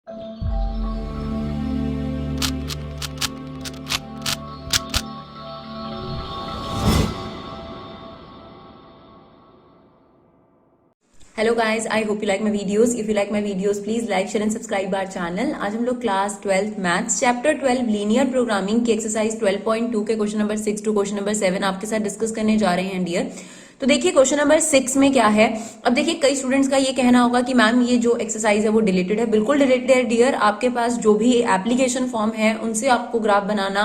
Hello guys, I hope you like my videos. If you like my videos please like share and subscribe our channel. आज हम लोग class 12 maths chapter 12 linear programming की exercise 12.2 के question number 6 to question number 7 आपके साथ discuss करने जा रहे हैं डियर। तो देखिए क्वेश्चन नंबर 6 में क्या है। अब देखिए कई स्टूडेंट्स का ये कहना होगा कि मैम ये जो एक्सरसाइज है वो डिलीटेड है। बिल्कुल डिलीटेड है डियर। आपके पास जो भी एप्लीकेशन फॉर्म है उनसे आपको ग्राफ बनाना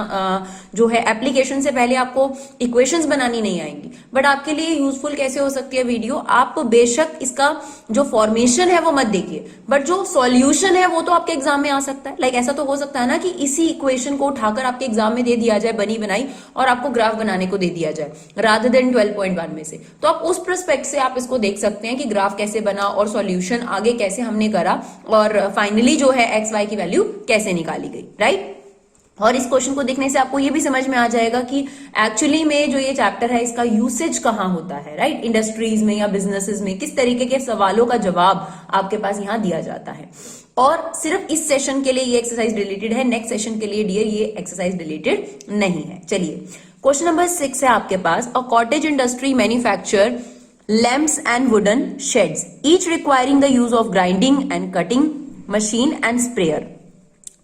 जो है एप्लीकेशन से पहले आपको इक्वेशंस बनानी नहीं आएंगी, बट आपके लिए यूजफुल कैसे हो सकती है वीडियो। आप बेशक इसका जो फॉर्मेशन है वो मत देखिए, बट जो सॉल्यूशन है वो तो आपके एग्जाम में आ सकता है। लाइक ऐसा तो हो सकता है ना कि इसी इक्वेशन को उठाकर आपके एग्जाम में दे दिया जाए बनी बनाई और आपको ग्राफ बनाने को दे दिया जाए रादर देन 12.1 में से। तो आप उस पर्सपेक्ट से आप इसको देख सकते हैं कि ग्राफ कैसे बना और सॉल्यूशन आगे कैसे हमने करा और फाइनली जो है एक्स वाई की वैल्यू कैसे निकाली गई, राइट। और इस क्वेश्चन को देखने से आपको ये भी समझ में आ जाएगा कि एक्चुअली में जो ये चैप्टर है इसका यूसेज कहाँ होता है, राइट। इंडस्ट्रीज में या बिजनेसेस में किस तरीके के सवालों का जवाब आपके पास यहाँ दिया जाता है। और सिर्फ इस सेशन के लिए ये एक्सरसाइज डिलीटेड है, नेक्स्ट सेशन के लिए डियर ये एक्सरसाइज डिलीटेड नहीं है। चलिए क्वेश्चन नंबर 6 है आपके पास। A cottage industry manufacture lamps and wooden shades each requiring the use of grinding and cutting machine and sprayer.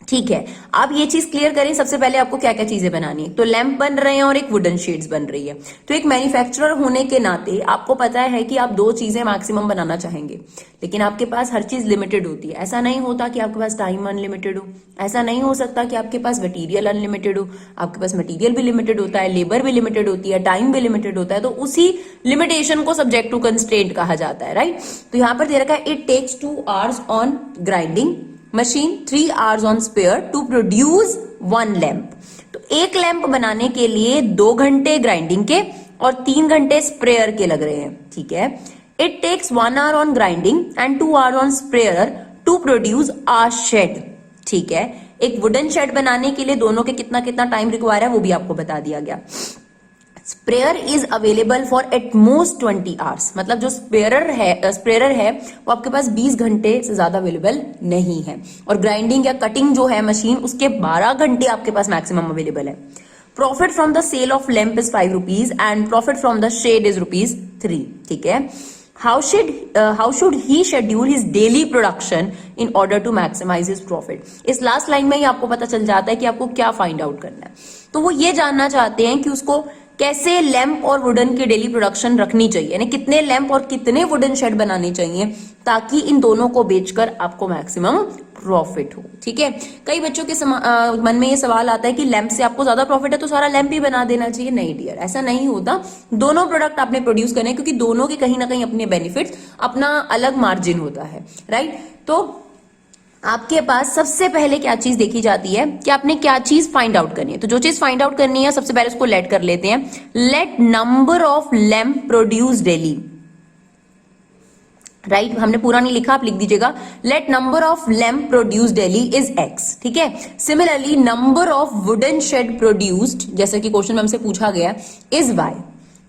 ठीक है, आप ये चीज क्लियर करें। सबसे पहले आपको क्या क्या चीजें बनानी है। तो लैंप बन रहे हैं और एक वुडन शेड्स बन रही है। तो एक मैन्युफैक्चरर होने के नाते आपको पता है कि आप दो चीजें मैक्सिमम बनाना चाहेंगे, लेकिन आपके पास हर चीज लिमिटेड होती है। ऐसा नहीं होता कि आपके पास टाइम अनलिमिटेड हो, ऐसा नहीं हो सकता कि आपके पास मटीरियल अनलिमिटेड हो। आपके पास मटीरियल भी लिमिटेड होता है, लेबर भी लिमिटेड होती है, टाइम भी लिमिटेड होता है। तो उसी लिमिटेशन को सब्जेक्ट टू कंस्ट्रेंट कहा जाता है, राइट। तो यहां पर दे रखा है it takes 2 hours on grinding machine 3 hours on spare to produce 1 lamp. तो एक लैंप बनाने के लिए 2 घंटे ग्राइंडिंग के और 3 घंटे स्प्रेयर के लग रहे हैं, ठीक है। It takes 1 hour on grinding and 2 hours on sprayer to produce a shade, ठीक है। एक वुडन शेड बनाने के लिए दोनों के कितना कितना टाइम रिक्वायर है वो भी आपको बता दिया गया। Sprayer is available for at most 20 hours। मतलब जो स्प्रेयर है वो आपके पास 20 घंटे से ज्यादा अवेलेबल नहीं है। और ग्राइंडिंग या कटिंग जो है मशीन उसके 12 घंटे आपके पास मैक्सिमम अवेलेबल है। Profit from the sale of lamp is 5 rupees and profit from the shade is ₹3, ठीक है। How should he schedule his daily production in order to maximise his profit. इस लास्ट लाइन में ही आपको पता चल जाता है कि आपको क्या फाइंड आउट करना है। तो वो ये जानना चाहते हैं कि उसको कैसे लैंप और वुडन की डेली प्रोडक्शन रखनी चाहिए, यानी कितने लैंप और कितने वुडन शेड बनाने चाहिए ताकि इन दोनों को बेचकर आपको मैक्सिमम प्रॉफिट हो, ठीक है। कई बच्चों के मन में ये सवाल आता है कि लैंप से आपको ज्यादा प्रॉफिट है तो सारा लैंप ही बना देना चाहिए। नहीं डियर, ऐसा नहीं होता। दोनों प्रोडक्ट आपने प्रोड्यूस करने हैं क्योंकि दोनों के कहीं ना कहीं अपने बेनिफिट्स, अपना अलग मार्जिन होता है, राइट। तो आपके पास सबसे पहले क्या चीज देखी जाती है कि आपने क्या चीज फाइंड आउट करनी है। तो जो चीज फाइंड आउट करनी है सबसे पहले उसको लेट कर लेते हैं। Let number of lamp produce daily, right. हमने पूरा नहीं लिखा, आप लिख दीजिएगा। Let number of lamp produce daily is x, ठीक है। Similarly number of wooden shade produced, जैसे कि क्वेश्चन में हमसे पूछा गया, इज y,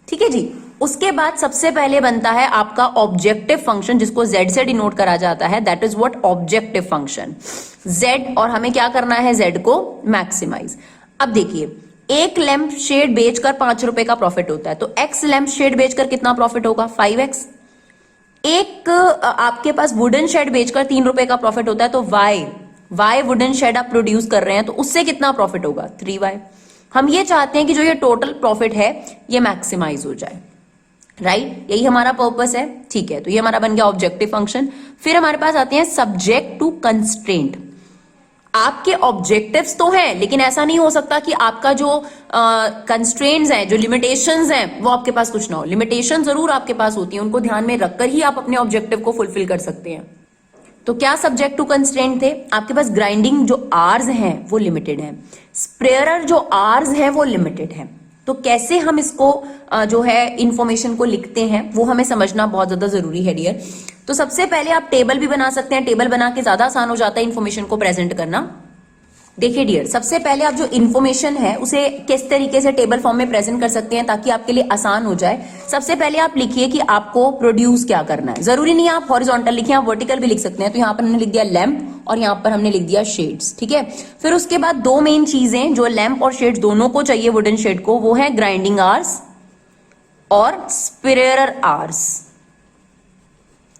ठीक है जी। उसके बाद सबसे पहले बनता है आपका ऑब्जेक्टिव फंक्शन जिसको z से डिनोट करा जाता है। That is what objective function z, और हमें क्या करना है z को मैक्सिमाइज। अब देखिए एक लैंप शेड बेचकर 5 रुपए का प्रॉफिट होता है, तो x लैंप शेड बेचकर कितना प्रॉफिट होगा 5x। एक आपके पास वुडन शेड बेचकर 3 रुपए का प्रॉफिट होता है, तो y वुडन शेड आप प्रोड्यूस कर रहे हैं तो उससे कितना प्रॉफिट होगा 3y। हम ये चाहते हैं कि जो ये टोटल प्रॉफिट है ये मैक्सिमाइज हो जाए, राइट। यही हमारा पर्पस है, ठीक है। तो ये हमारा बन गया ऑब्जेक्टिव फंक्शन। फिर हमारे पास आते हैं सब्जेक्ट टू कंस्ट्रेंट। आपके ऑब्जेक्टिव्स तो हैं, लेकिन ऐसा नहीं हो सकता कि आपका जो कंस्ट्रेंट्स हैं, जो लिमिटेशंस हैं, वो आपके पास कुछ ना हो। लिमिटेशन जरूर आपके पास होती है, उनको ध्यान में रखकर ही आप अपने ऑब्जेक्टिव को फुलफिल कर सकते हैं। तो क्या सब्जेक्ट टू कंस्ट्रेंट थे आपके पास? ग्राइंडिंग जो आर्स हैं वो लिमिटेड है, स्प्रेयर जो आर्स हैं वो लिमिटेड है। तो कैसे हम इसको जो है इंफॉर्मेशन को लिखते हैं वो हमें समझना बहुत ज्यादा जरूरी है डियर। तो सबसे पहले आप टेबल भी बना सकते हैं, टेबल बना के ज्यादा आसान हो जाता है इंफॉर्मेशन को प्रेजेंट करना। देखिए डियर, सबसे पहले आप जो इन्फॉर्मेशन है उसे किस तरीके से टेबल फॉर्म में प्रेजेंट कर सकते हैं ताकि आपके लिए आसान हो जाए। सबसे पहले आप लिखिए कि आपको प्रोड्यूस क्या करना है। जरूरी नहीं है आप हॉरिजॉन्टल लिखिए, आप वर्टिकल भी लिख सकते हैं। तो यहाँ पर हमने लिख दिया लैंप और यहाँ पर हमने लिख दिया शेड्स, ठीक है। फिर उसके बाद दो मेन चीजें जो लैंप और शेड्स दोनों को चाहिए वुडन शेड को, वो है ग्राइंडिंग आवर्स और स्पिरेयर आवर्स,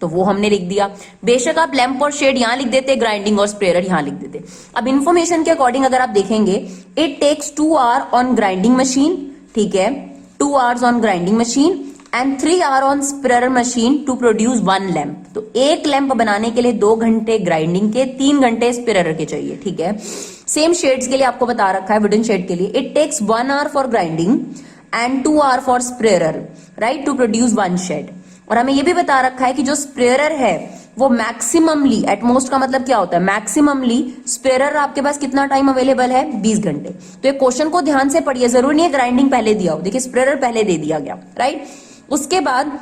तो वो हमने लिख दिया। बेशक आप लैंप और शेड यहां लिख देते, ग्राइंडिंग और स्प्रेयर यहां लिख देते। अब इंफॉर्मेशन के अकॉर्डिंग अगर आप देखेंगे, it takes 2 hour on grinding machine, ठीक है, 2 hours on grinding machine and 3 hour on sprayer machine to produce 1 lamp. तो एक लैंप बनाने के लिए 2 घंटे ग्राइंडिंग के, 3 घंटे स्प्रेयर के चाहिए, ठीक है। सेम शेड्स के लिए आपको बता रखा है, वुडन शेड के लिए it takes 1 hour for grinding and 2 hour for sprayer, right, to produce 1 shade. और हमें ये भी बता रखा है कि जो स्प्रेयर है वो मैक्सिममली, एटमोस्ट का मतलब क्या होता है, मैक्सिममली स्प्रेयर आपके पास कितना टाइम अवेलेबल है, 20 घंटे। तो ये क्वेश्चन को ध्यान से पढ़िए, जरूरी नहीं है ग्राइंडिंग पहले दिया हो, देखिए स्प्रेयर पहले दे दिया गया, राइट। उसके बाद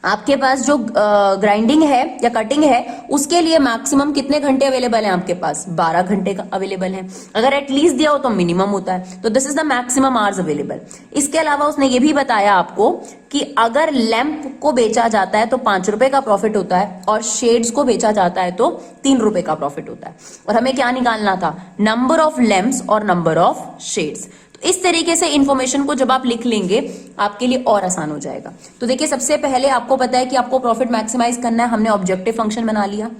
आपके पास जो ग्राइंडिंग है या कटिंग है उसके लिए मैक्सिमम कितने घंटे अवेलेबल है आपके पास, 12 घंटे का अवेलेबल है। अगर एटलीस्ट दिया हो तो मिनिमम होता है, तो this is the maximum hours available. इसके अलावा उसने ये भी बताया आपको कि अगर लैंप को बेचा जाता है तो 5 रुपए का प्रॉफिट होता है और शेड्स को बेचा जाता है तो 3 रुपए का प्रॉफिट होता है। और हमें क्या निकालना था, नंबर ऑफ लैंप्स और नंबर ऑफ शेड्स। इस तरीके से इंफॉर्मेशन को जब आप लिख लेंगे आपके लिए और आसान हो जाएगा। तो देखिए सबसे पहले आपको पता है कि आपको प्रॉफिट मैक्सिमाइज करना है, हमने ऑब्जेक्टिव फंक्शन बना लिया।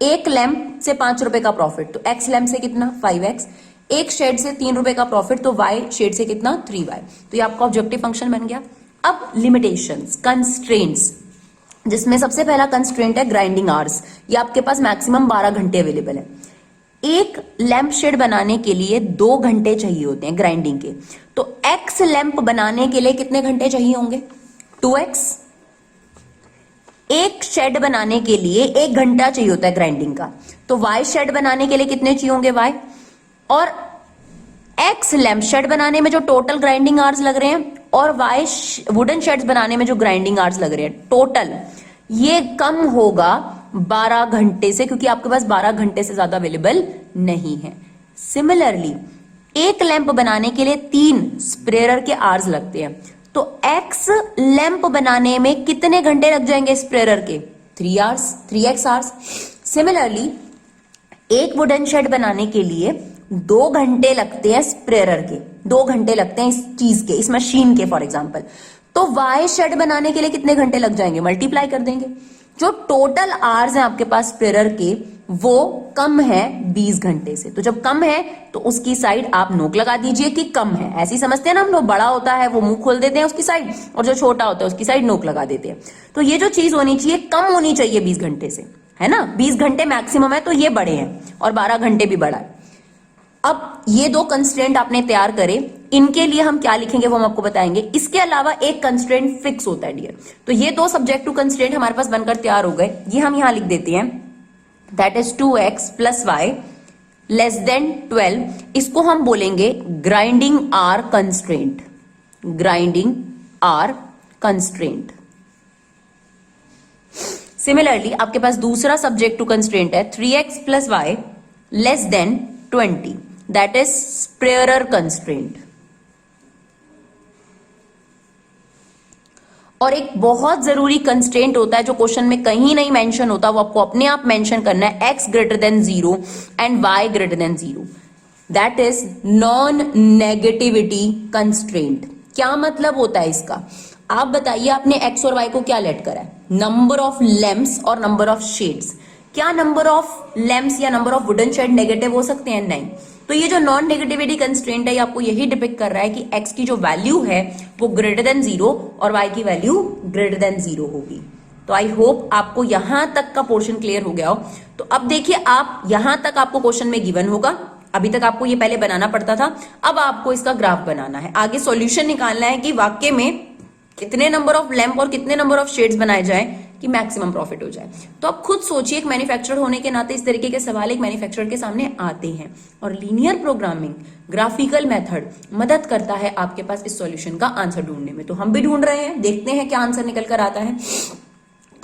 एक लैंप से 5 रुपए का प्रॉफिट, तो एक्स लैंप से कितना 5x, एक शेड से 3 रुपए का प्रॉफिट, तो y शेड से कितना 3y। तो ये आपका ऑब्जेक्टिव फंक्शन बन गया। अब लिमिटेशंस, कंस्ट्रेंट्स, जिसमें सबसे पहला कंस्ट्रेंट है ग्राइंडिंग आवर्स। ये आपके पास मैक्सिमम 12 घंटे अवेलेबल है। एक लैंप शेड बनाने के लिए 2 घंटे चाहिए होते हैं ग्राइंडिंग के, तो एक्स लैंप बनाने के लिए कितने घंटे चाहिए होंगे, 2x। एक शेड बनाने के लिए 1 घंटा चाहिए होता है ग्राइंडिंग का, तो y शेड बनाने के लिए कितने चाहिए होंगे y। और एक्स लैंप शेड बनाने में जो टोटल ग्राइंडिंग आवर्स लग रहे हैं और y वुडन शेड्स बनाने में जो ग्राइंडिंग आवर्स लग रहे हैं टोटल, ये कम होगा 12 घंटे से, क्योंकि आपके पास 12 घंटे से ज्यादा अवेलेबल नहीं है। सिमिलरली एक लैंप बनाने के लिए 3 स्प्रेयर के आवर्स लगते हैं, तो एक्स लैंप बनाने में कितने घंटे लग जाएंगे स्प्रेयर के, 3 आवर्स, 3x आवर्स। सिमिलरली एक वुडन शेड बनाने के लिए 2 घंटे लगते हैं स्प्रेयर के, 2 घंटे लगते हैं इस चीज के, इस मशीन के फॉर एग्जाम्पल। तो y शेड बनाने के लिए कितने घंटे लग जाएंगे, मल्टीप्लाई कर देंगे। जो टोटल आवर्स हैं आपके पास स्प्रेयर के वो कम है 20 घंटे से, तो जब कम है तो उसकी साइड आप नोक लगा दीजिए कि कम है। ऐसे ही समझते हैं ना हम लोग, बड़ा होता है वो मुंह खोल देते हैं उसकी साइड, और जो छोटा होता है उसकी साइड नोक लगा देते हैं। तो ये जो चीज होनी चाहिए कम होनी चाहिए 20 घंटे से, है ना। 20 घंटे मैक्सिमम है तो ये बड़े हैं और 12 घंटे भी बड़ा है। अब ये 2 कंस्ट्रेंट आपने तैयार करे, इनके लिए हम क्या लिखेंगे वो हम आपको बताएंगे। इसके अलावा एक कंस्ट्रेंट फिक्स होता है डियर, तो ये 2 सब्जेक्टिव कंस्ट्रेंट हमारे पास बनकर तैयार हो गए। ये हम यहां लिख देते हैं, that is 2x + y less than 12। इसको हम बोलेंगे grinding hour constraint, grinding hour constraint. Similarly आपके पास दूसरा सब्जेक्टिव कंस्ट्रेंट है 3x + y less than 20, that is sprayer constraint. और एक बहुत जरूरी कंस्ट्रेंट होता है जो क्वेश्चन में कहीं नहीं मेंशन होता, वो आपको अपने आप मेंशन करना है, x > 0 and y > 0, that is non negativity constraint. क्या मतलब होता है इसका, आप बताइए, आपने x और y को क्या लेट करा है, नंबर ऑफ लैंप्स और नंबर ऑफ शेड्स। क्या नंबर ऑफ लैंप्स या number of wooden shade negative हो सकते हैं, नहीं। तो ये जो नॉन नेगेटिविटी कंस्ट्रेंट है ये आपको यही डिपिक्ट कर रहा है कि x की जो वैल्यू है वो > 0 और y की वैल्यू > 0 होगी। तो आई होप आपको यहां तक का पोर्शन क्लियर हो गया हो। तो अब देखिए, आप यहां तक आपको क्वेश्चन में गिवन होगा, अभी तक आपको ये पहले बनाना पड़ता था, अब आपको इसका ग्राफ बनाना है, आगे सॉल्यूशन निकालना है कि वाकई में कितने नंबर ऑफ लैंप और कितने नंबर ऑफ शेड्स बनाए जाएं कि मैक्सिमम प्रॉफिट हो जाए। तो आप खुद सोचिए, एक मैन्युफैक्चरर होने के नाते इस तरीके के सवाल एक मैन्युफैक्चरर के सामने आते हैं, और लीनियर प्रोग्रामिंग ग्राफिकल मेथड मदद करता है आपके पास इस सॉल्यूशन का आंसर ढूंढने में। तो हम भी ढूंढ रहे हैं, देखते हैं क्या आंसर निकल कर आता है।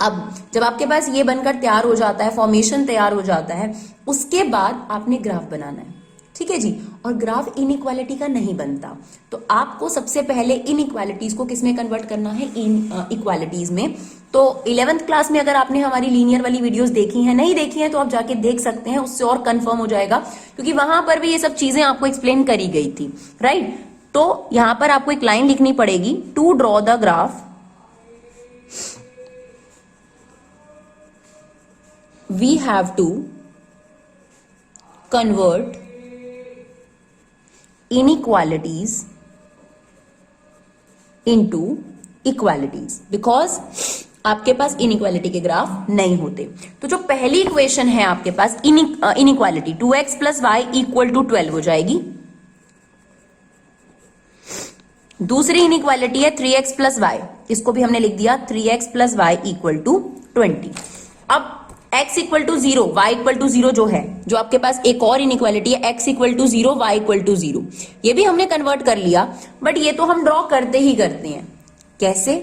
अब जब आपके पास ये बनकर तैयार हो जाता है, फॉर्मेशन तैयार हो जाता है, उसके बाद आपने ग्राफ बनाना है। ठीक है जी। और ग्राफ इनइक्वालिटी का नहीं बनता, तो आपको सबसे पहले इनइक्वालिटीज को किसमें कन्वर्ट करना है, इन इक्वालिटीज में। तो 11th क्लास में अगर आपने हमारी लीनियर वाली वीडियोस देखी हैं, नहीं देखी हैं तो आप जाके देख सकते हैं, उससे और कंफर्म हो जाएगा, क्योंकि वहां पर भी ये सब चीजें आपको एक्सप्लेन करी गई थी, राइट। तो यहां पर आपको एक लाइन लिखनी पड़ेगी, to draw the graph we have to convert inequalities into equalities, because आपके पास इनइक्वालिटी के ग्राफ नहीं होते। तो जो पहली इक्वेशन है आपके पास inequality 2x plus y equal to 12 हो जाएगी। दूसरी इनइक्वालिटी है 3x प्लस वाई, इसको भी हमने लिख दिया 3x plus y equal to 20। अब x equal to 0 y equal to 0 जो है, जो आपके पास एक और इनइक्वालिटी है x equal to 0 y equal to 0, ये भी हमने कन्वर्ट कर लिया, बट ये तो हम ड्रॉ करते ही करते हैं। कैसे?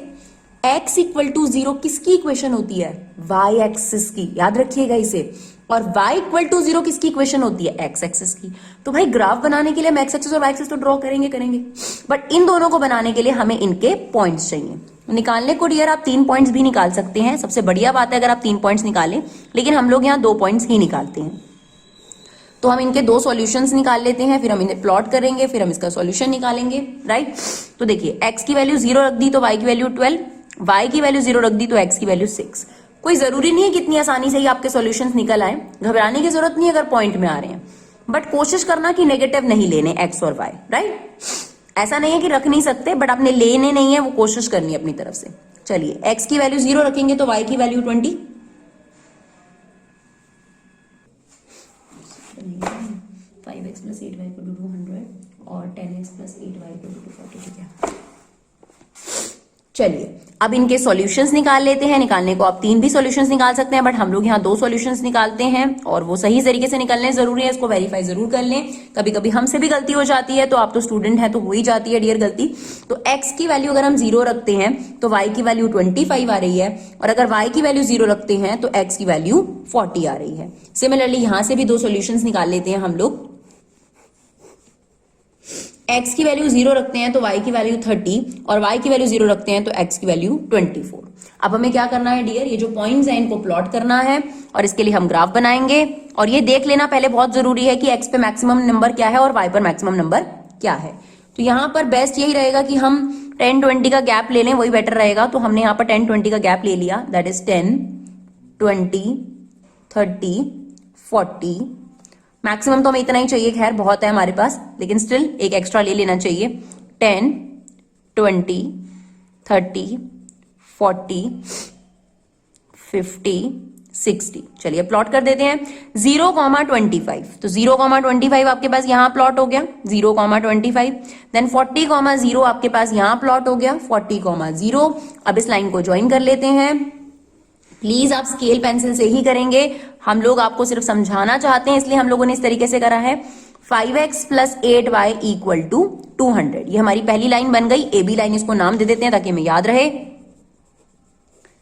x इक्वल टू 0 किसकी इक्वेशन होती है, y एक्सिस की, याद रखिएगा इसे। और y इक्वल टू 0 किसकी इक्वेशन होती है, x एक्सिस की। तो भाई ग्राफ बनाने के लिए हम x एक्सिस और y एक्सिस तो ड्रॉ करेंगे, बट इन दोनों को बनाने के लिए हमें इनके पॉइंट्स चाहिए। निकालने को डियर आप 3 पॉइंट्स भी निकाल सकते हैं, सबसे बढ़िया बात है अगर आप 3 पॉइंट्स निकालें, लेकिन हम लोग यहाँ 2 पॉइंट्स ही निकालते हैं। तो हम इनके 2 सॉल्यूशंस निकाल लेते हैं, फिर हम इन्हें प्लॉट करेंगे, फिर हम इसका सॉल्यूशन निकालेंगे, राइट। तो देखिए x की वैल्यू 0 रख दी तो y की वैल्यू 12, y की वैल्यू 0 रख दी तो x की वैल्यू 6। कोई जरूरी नहीं है कि इतनी आसानी से ही आपके सॉल्यूशंस निकल आए, घबराने की जरूरत नहीं है अगर पॉइंट में आ रहे हैं, बट कोशिश करना कि नेगेटिव नहीं लेने x और y, राइट। ऐसा नहीं है कि रख नहीं सकते, बट आपने लेने नहीं है, वो कोशिश करनी है अपनी तरफ से। चलिए x की वैल्यू 0 रखेंगे तो y की वैल्यू 20, 5x प्लस 8y को 200 और 10x प्लस 8y को 240, ठीक है। चलिए अब इनके सॉल्यूशंस निकाल लेते हैं। निकालने को आप 3 भी सॉल्यूशंस निकाल सकते हैं, बट हम लोग यहाँ 2 सॉल्यूशंस निकालते हैं, और वो सही तरीके से निकलने जरूरी है, इसको वेरीफाई जरूर कर लें। कभी कभी हमसे भी गलती हो जाती है, तो आप तो स्टूडेंट है तो हो ही जाती है डियर गलती। तो x की वैल्यू अगर हम 0 रखते हैं तो y की वैल्यू 25 आ रही है, और अगर y की वैल्यू 0 रखते हैं तो x की वैल्यू 40 आ रही है। सिमिलरली यहां से भी 2 सॉल्यूशंस निकाल लेते हैं हम लोग। x की वैल्यू 0 रखते हैं तो y की वैल्यू 30, और y की वैल्यू 0 रखते हैं तो x की वैल्यू 24। अब हमें क्या करना है डियर, ये जो पॉइंट्स हैं इनको प्लॉट करना है, और इसके लिए हम ग्राफ बनाएंगे। और ये देख लेना पहले बहुत जरूरी है कि x पे मैक्सिमम नंबर क्या है और y पर मैक्सिमम नंबर क्या है। तो यहाँ पर बेस्ट यही रहेगा कि हम 10-20 का गैप ले लें, वही बेटर रहेगा। तो हमने यहाँ पर 10-20 का गैप ले लिया, दैट इज 10, 20, 30, 40। मैक्सिमम तो हमें इतना ही चाहिए, खैर बहुत है हमारे पास, लेकिन स्टिल एक एक्स्ट्रा ले लेना चाहिए। 10, 20, 30, 40, 50, 60। चलिए प्लॉट कर देते हैं। 0,25, तो 0,25 आपके पास यहां प्लॉट हो गया, 0,25। देन 40,0 आपके पास यहां प्लॉट हो गया, 40,0। अब इस लाइन को ज्वाइन कर लेते हैं। प्लीज आप स्केल पेंसिल से ही करेंगे, हम लोग आपको सिर्फ समझाना चाहते हैं, इसलिए हम लोगों ने इस तरीके से करा है। 5x plus 8y equal to 200, ये हमारी पहली लाइन बन गई। ए बी लाइन इसको नाम दे देते हैं ताकि हमें याद रहे।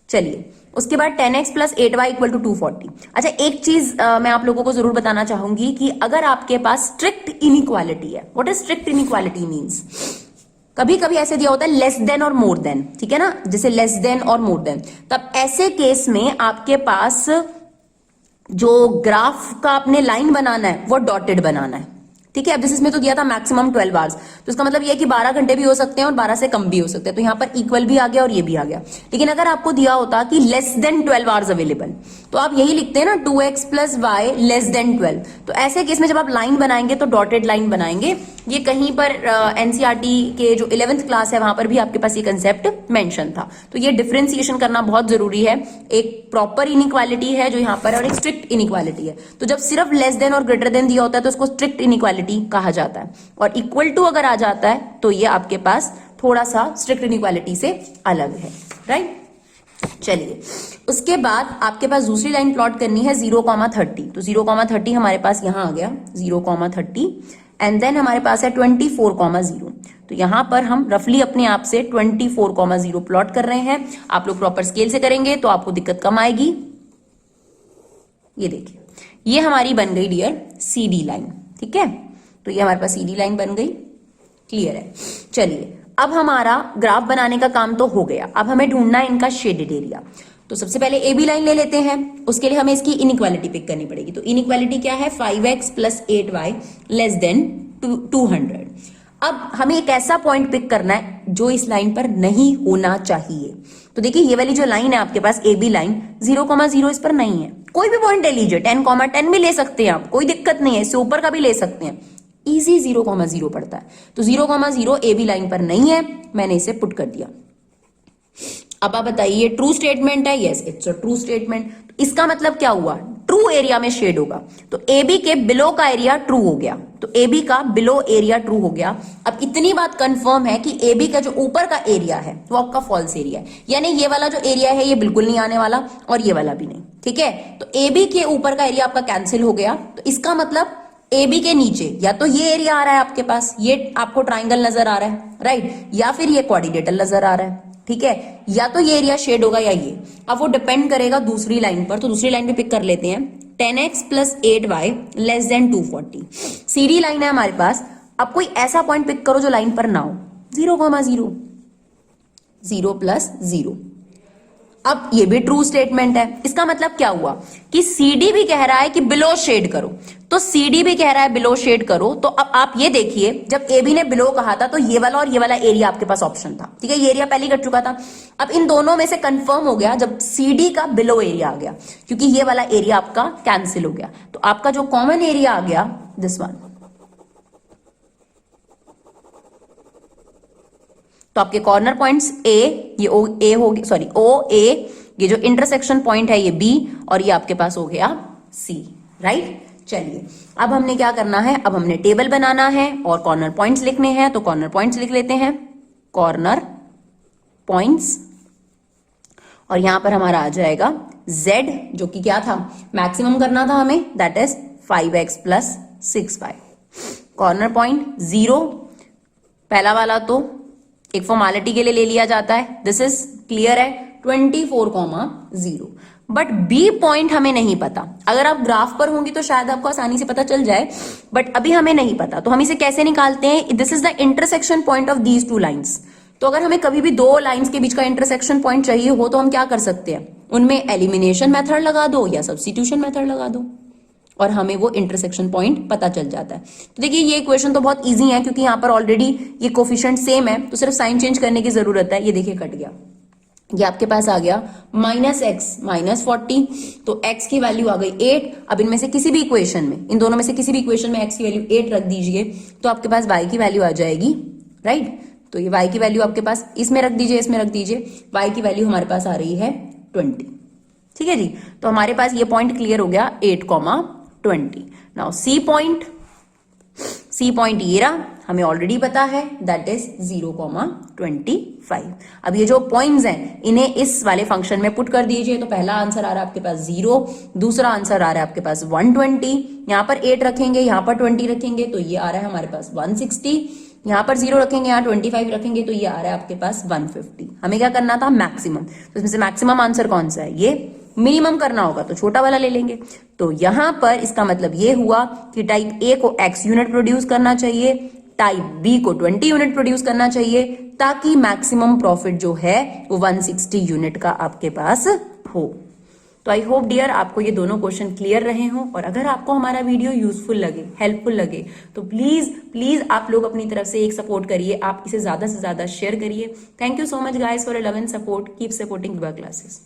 चलिए उसके बाद 10x plus 8y equal to 240। अच्छा एक चीज मैं आप लोगों को जरूर बताना चाहूंगी कि अगर आपके पास स्ट्रिक्ट इनइक्वालिटी है, what is strict inequality means, कभी कभी ऐसे दिया होता है लेस देन और मोर देन, ठीक है ना, जैसे लेस देन और मोर देन, तब ऐसे केस में आपके पास जो ग्राफ का आपने लाइन बनाना है वो डॉटेड बनाना है, ठीक है। अब जैसे इसमें तो दिया था मैक्सिमम 12 आवर्स, तो इसका मतलब ये है कि 12 घंटे भी हो सकते हैं और 12 से कम भी हो सकते हैं, तो यहाँ पर इक्वल भी आ गया और ये भी आ गया। लेकिन अगर आपको दिया होता कि लेस देन 12 आवर्स अवेलेबल, तो आप यही लिखते हैं ना 2x plus Y less than 12। तो ऐसे केस में जब आप लाइन बनाएंगे तो डॉटेड लाइन बनाएंगे। ये कहीं पर एनसीईआरटी के जो 11th क्लास है वहां पर भी आपके पास ये कंसेप्ट मेंशन था। तो ये डिफरेंशिएशन करना बहुत जरूरी है। एक प्रॉपर इनइक्वालिटी है जो यहाँ पर, और एक स्ट्रिक्ट इनइक्वालिटी है। तो जब सिर्फ लेस देन और ग्रेटर देन दिया होता है तो उसको स्ट्रिक्ट इनइक्वालिटी कहा जाता है, और इक्वल टू अगर आ जाता है तो ये आपके पास थोड़ा सा स्ट्रिक्ट इनइक्वालिटी से अलग है, राइट। चलिए उसके बाद आपके पास दूसरी लाइन प्लॉट करनी है 0,30। तो 0,30 हमारे पास यहां आ गया 0,30, एंड देन हमारे पास है 24,0। तो यहां पर हम रफली अपने आप से 24,0 प्लॉट कर रहे हैं। आप लोग प्रॉपर स्केल से करेंगे तो आपको दिक्कत कम आएगी। ये देखिए ये हमारी बन गई डियर CD लाइन, ठीक है। तो ये हमारे पास सीधी लाइन बन गई। क्लियर है। चलिए अब हमारा ग्राफ बनाने का काम तो हो गया, अब हमें ढूंढना है इनका शेडेड एरिया। तो सबसे पहले ए बी लाइन ले लेते हैं, उसके लिए हमें इसकी इनइक्वालिटी पिक करनी पड़ेगी। तो इनइक्वालिटी क्या है, 5x plus 8y less than 200। अब हमें एक ऐसा पॉइंट पिक करना है जो इस लाइन पर नहीं होना चाहिए। तो देखिए ये वाली जो लाइन है आपके पास ए बी लाइन 0,0 इस पर नहीं है। कोई भी पॉइंट ले लीजिए, 10,10 भी ले सकते हैं आप, कोई दिक्कत नहीं है, इससे ऊपर का भी ले सकते हैं। इजी 0,0 पड़ता है, तो 0,0 ए बी लाइन पर नहीं है, मैंने इसे पुट कर दिया। अब आप बताइए ट्रू स्टेटमेंट है, yes it's a true statement. इसका मतलब क्या हुआ, ट्रू एरिया में शेड होगा, तो ए बी के बिलो का एरिया ट्रू हो गया, तो ए बी का बिलो एरिया ट्रू हो गया। अब इतनी बात कंफर्म है कि ए बी का जो ऊपर का एरिया है वो आपका फॉल्स एरिया है, यानी ये वाला जो एरिया है ये बिल्कुल नहीं आने वाला और ये वाला भी नहीं। ठीक है, तो ए बी के ऊपर का एरिया आपका कैंसिल हो गया, तो इसका मतलब ए बी के नीचे या तो ये एरिया आ रहा है आपके पास, ये आपको ट्राइंगल नजर आ रहा है, राइट, या फिर ये क्वाड्रिलेटरल नजर आ रहा है। ठीक है, या तो ये एरिया शेड होगा या ये। अब वो डिपेंड करेगा दूसरी लाइन पर, तो दूसरी लाइन पे पिक कर लेते हैं 10x plus 8y less than 240। सीधी लाइन है हमारे पास। अब कोई ऐसा पॉइंट पिक करो जो लाइन पर ना हो, 0,0, 0 प्लस 0। अब ये भी ट्रू स्टेटमेंट है। इसका मतलब क्या हुआ कि CD भी कह रहा है कि बिलो शेड करो, तो CD भी कह रहा है बिलो शेड करो। तो अब आप ये देखिए, जब AB ने बिलो कहा था तो ये वाला और ये वाला एरिया आपके पास ऑप्शन था। ठीक है, ये एरिया पहले ही कट चुका था। अब इन दोनों में से कंफर्म हो गया जब CD का बिलो एरिया आ गया, क्योंकि ये वाला एरिया आपका कैंसिल हो गया। तो आपका जो कॉमन एरिया आ गया दिस वन। तो आपके कॉर्नर पॉइंट्स ए, ये ओ ए हो गया, सॉरी ओ ए, ये जो इंटरसेक्शन पॉइंट है ये बी, और ये आपके पास हो गया सी, राइट। चलिए अब हमने क्या करना है, अब हमने टेबल बनाना है और कॉर्नर पॉइंट्स लिखने हैं। तो कॉर्नर पॉइंट्स लिख लेते हैं, कॉर्नर पॉइंट्स, और यहां पर हमारा आ जाएगा z, जो कि क्या था, मैक्सिमम करना था हमें, that is 5x plus 6y। Corner point 0, पहला वाला तो एक फॉर्मेलिटी के लिए ले लिया जाता है, दिस इज क्लियर है, 24,0। बट बी पॉइंट हमें नहीं पता। अगर आप ग्राफ पर होंगी तो शायद आपको आसानी से पता चल जाए, बट अभी हमें नहीं पता। तो हम इसे कैसे निकालते हैं, this is the intersection point of these two lines. तो अगर हमें कभी भी दो लाइन्स के बीच का इंटरसेक्शन पॉइंट चाहिए हो तो हम क्या कर सकते हैं, उनमें एलिमिनेशन मेथड लगा दो या सब्स्टिट्यूशन मेथड लगा दो और हमें वो इंटरसेक्शन पॉइंट पता चल जाता है। तो देखिए ये इक्वेशन तो बहुत इजी है, क्योंकि यहाँ पर ऑलरेडी ये कोफिशिएंट सेम है, तो सिर्फ साइन चेंज करने की जरूरत है। ये देखिए कट गया, ये आपके पास आ गया -x -40, तो x की वैल्यू आ गई 8। अब इनमें से किसी भी इक्वेशन में, इन दोनों में से किसी भी इक्वेशन में x की वैल्यू 8 रख दीजिए, तो आपके पास y की वैल्यू आ जाएगी, राइट। तो ये y की वैल्यू आपके पास इसमें रख दीजिए, इसमें रख दीजिए, y की वैल्यू हमारे पास आ रही है 20। ठीक है जी, तो हमारे पास ये पॉइंट क्लियर हो गया 8,20। नाउ सी पॉइंट ये रहा, हमें ऑलरेडी पता है, दैट इज 0,25। अब ये जो पॉइंट्स हैं इन्हें इस वाले फंक्शन में पुट कर दीजिए। तो पहला आंसर आ रहा है आपके पास 0, दूसरा आंसर आ रहा है आपके पास 120, यहाँ पर 8 रखेंगे, यहाँ पर 20 रखेंगे, तो ये आ रहा है हमारे पास 160, यहाँ पर 0 रखेंगे, यहाँ 25 रखेंगे, तो ये आ रहा है आपके पास 150। हमें क्या करना था, मैक्सिमम। तो इसमें से मैक्सिमम आंसर कौन सा है, ये। मिनिमम करना होगा तो छोटा वाला ले लेंगे। तो यहां पर इसका मतलब ये हुआ कि टाइप ए को x यूनिट प्रोड्यूस करना चाहिए, टाइप बी को 20 यूनिट प्रोड्यूस करना चाहिए, ताकि मैक्सिमम प्रॉफिट जो है वो 160 यूनिट का आपके पास हो। तो आई होप डियर आपको ये दोनों क्वेश्चन क्लियर रहे हों, और अगर आपको हमारा वीडियो यूजफुल लगे, हेल्पफुल लगे, तो प्लीज आप लोग अपनी तरफ से एक सपोर्ट करिए, आप इसे ज्यादा से ज्यादा शेयर करिए। Thank you so much guys for 11 support, keep supporting Vibha classes.